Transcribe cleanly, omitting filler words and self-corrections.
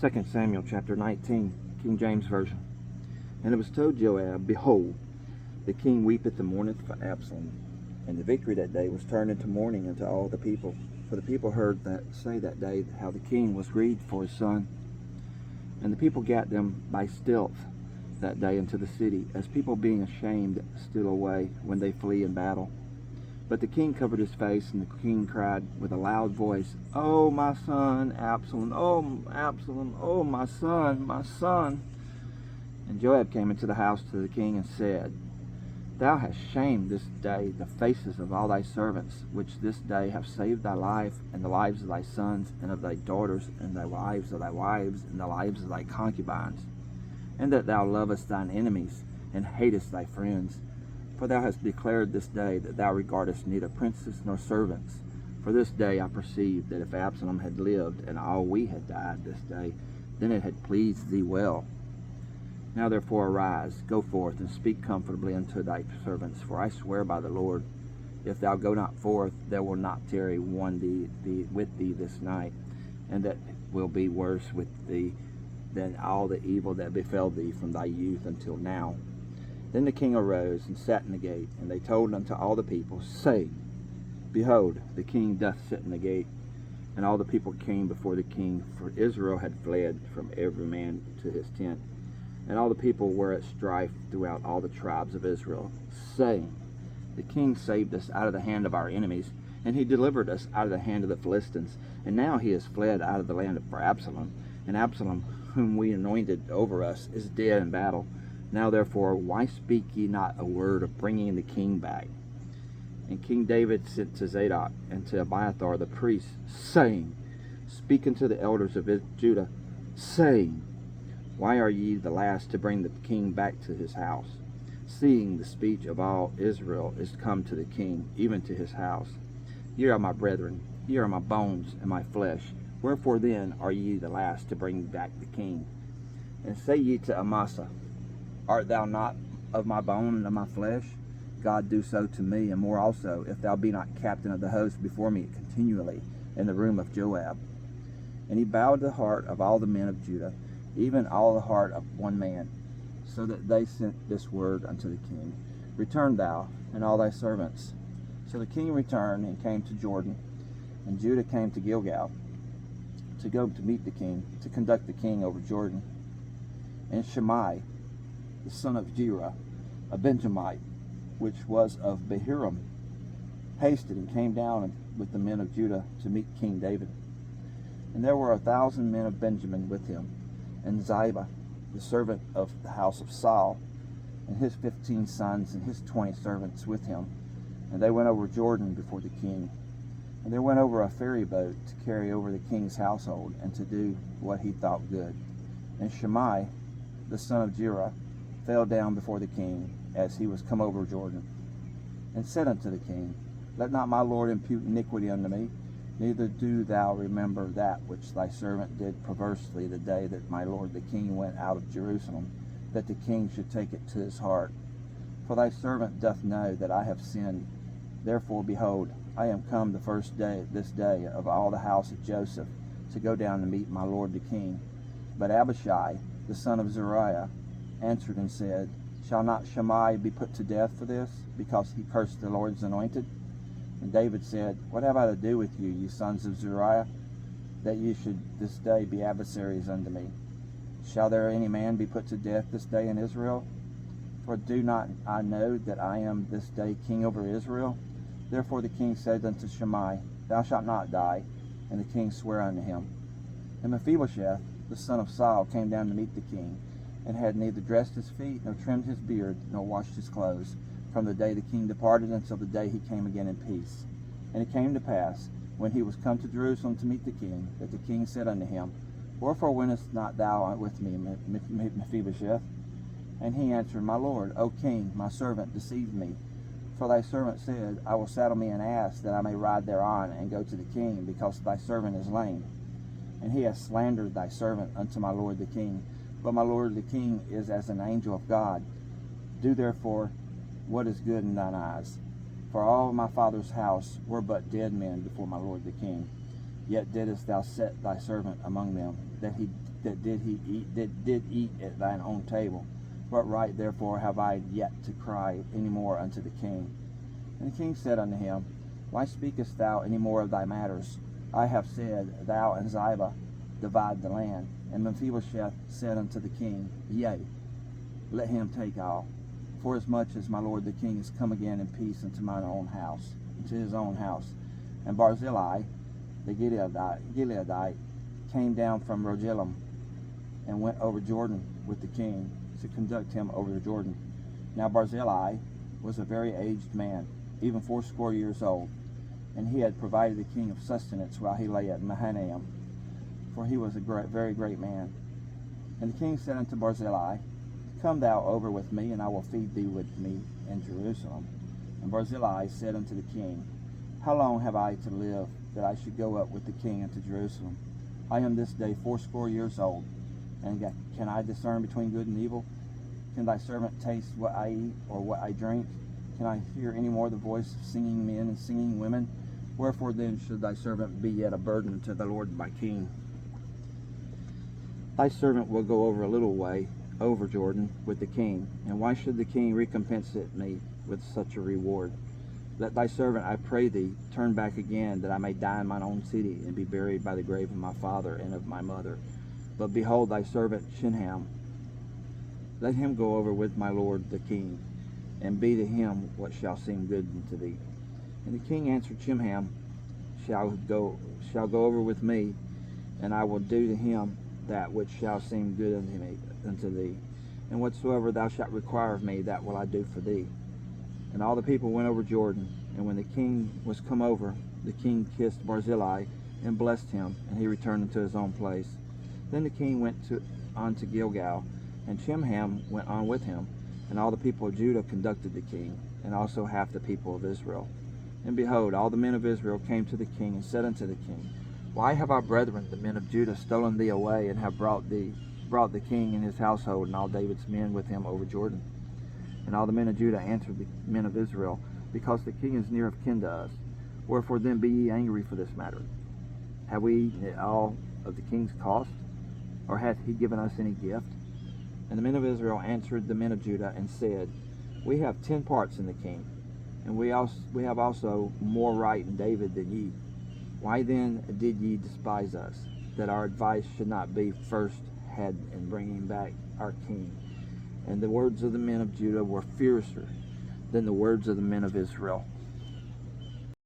2 Samuel chapter 19, King James Version. And it was told Joab, Behold, the king weepeth and mourneth for Absalom. And the victory that day was turned into mourning unto all the people. For the people heard that day how the king was grieved for his son. And the people gat them by stealth that day into the city, as people being ashamed steal away when they flee in battle. But the king covered his face, and the king cried with a loud voice, O my son Absalom, O Absalom, O my son, my son. And Joab came into the house to the king and said, Thou hast shamed this day the faces of all thy servants, which this day have saved thy life, and the lives of thy sons, and of thy daughters, and the wives of thy wives, and the lives of thy concubines, and that thou lovest thine enemies, and hatest thy friends. For thou hast declared this day that thou regardest neither princes nor servants. For this day I perceive that if Absalom had lived, and all we had died this day, then it had pleased thee well. Now therefore arise, go forth, and speak comfortably unto thy servants. For I swear by the Lord, if thou go not forth, there will not tarry one with thee this night, and that will be worse with thee than all the evil that befell thee from thy youth until now. Then the king arose and sat in the gate, and they told unto all the people, saying, Behold, the king doth sit in the gate. And all the people came before the king, for Israel had fled from every man to his tent. And all the people were at strife throughout all the tribes of Israel, saying, The king saved us out of the hand of our enemies, and he delivered us out of the hand of the Philistines. And now he is fled out of the land for Absalom. And Absalom, whom we anointed over us, is dead in battle. Now therefore, why speak ye not a word of bringing the king back? And King David sent to Zadok and to Abiathar the priests, saying, Speak unto the elders of Judah, saying, Why are ye the last to bring the king back to his house, seeing the speech of all Israel is come to the king, even to his house? Ye are my brethren, ye are my bones and my flesh. Wherefore then are ye the last to bring back the king? And say ye to Amasa, Art thou not of my bone and of my flesh? God do so to me, and more also, if thou be not captain of the host before me continually in the room of Joab. And he bowed the heart of all the men of Judah, even all the heart of one man, so that they sent this word unto the king, Return thou, and all thy servants. So the king returned and came to Jordan, and Judah came to Gilgal, to go to meet the king, to conduct the king over Jordan. And Shimei, the son of Gera, a Benjamite, which was of Bahurim, hasted and came down with the men of Judah to meet King David. And there were 1,000 men of Benjamin with him, and Ziba, the servant of the house of Saul, and his 15 sons and his 20 servants with him. And they went over Jordan before the king. And they went over a ferry boat to carry over the king's household, and to do what he thought good. And Shimei, the son of Gera, fell down before the king as he was come over Jordan, and said unto the king, Let not my lord impute iniquity unto me, neither do thou remember that which thy servant did perversely the day that my lord the king went out of Jerusalem, that the king should take it to his heart. For thy servant doth know that I have sinned. Therefore, behold, I am come the first day, this day, of all the house of Joseph, to go down to meet my lord the king. But Abishai, the son of Zeruiah, answered and said, Shall not Shimei be put to death for this, because he cursed the Lord's anointed? And David said, What have I to do with you, ye sons of Zeruiah, that ye should this day be adversaries unto me? Shall there any man be put to death this day in Israel? For do not I know that I am this day king over Israel? Therefore the king said unto Shimei, Thou shalt not die. And the king sware unto him. And Mephibosheth, the son of Saul, came down to meet the king, and had neither dressed his feet, nor trimmed his beard, nor washed his clothes, from the day the king departed until the day he came again in peace. And it came to pass, when he was come to Jerusalem to meet the king, that the king said unto him, Wherefore wentest not thou with me, Mephibosheth? And he answered, My lord, O king, my servant deceived me. For thy servant said, I will saddle me an ass, that I may ride thereon, and go to the king, because thy servant is lame. And he hath slandered thy servant unto my lord the king. But my lord the king is as an angel of God. Do therefore what is good in thine eyes. For all my father's house were but dead men before my lord the king. Yet didst thou set thy servant among them, that did eat at thine own table. What right therefore have I yet to cry any more unto the king? And the king said unto him, Why speakest thou any more of thy matters? I have said, Thou and Ziba divide the land. And Mephibosheth said unto the king, Yea, let him take all, forasmuch as my lord the king is come again in peace into mine own house, into his own house. And Barzillai the Gileadite came down from Rogelim, and went over Jordan with the king, to conduct him over the Jordan. Now Barzillai was a very aged man, even 80 years old, and he had provided the king of sustenance while he lay at Mahanaim, for he was a very great man. And the king said unto Barzillai, Come thou over with me, and I will feed thee with me in Jerusalem. And Barzillai said unto the king, How long have I to live, that I should go up with the king into Jerusalem? I am this day 80 years old, and can I discern between good and evil? Can thy servant taste what I eat, or what I drink? Can I hear any more the voice of singing men and singing women? Wherefore then should thy servant be yet a burden to the Lord my king? Thy servant will go over a little way over Jordan with the king, and why should the king recompense me with such a reward? Let thy servant, I pray thee, turn back again, that I may die in mine own city, and be buried by the grave of my father and of my mother. But behold, thy servant Chimham, let him go over with my lord the king, and be to him what shall seem good unto thee. And the king answered Chimham, shall go over with me, and I will do to him that which shall seem good unto thee. And whatsoever thou shalt require of me, that will I do for thee. And all the people went over Jordan. And when the king was come over, the king kissed Barzillai, and blessed him, and he returned into his own place. Then the king went on to Gilgal, and Chimham went on with him. And all the people of Judah conducted the king, and also half the people of Israel. And behold, all the men of Israel came to the king, and said unto the king, Why have our brethren, the men of Judah, stolen thee away, and have brought the king and his household, and all David's men with him over Jordan? And all the men of Judah answered the men of Israel, Because the king is near of kin to us. Wherefore then be ye angry for this matter? Have we eaten at all of the king's cost? Or hath he given us any gift? And the men of Israel answered the men of Judah, and said, We have 10 parts in the king, and we have also more right in David than ye. Why then did ye despise us, that our advice should not be first had in bringing back our king? And the words of the men of Judah were fiercer than the words of the men of Israel.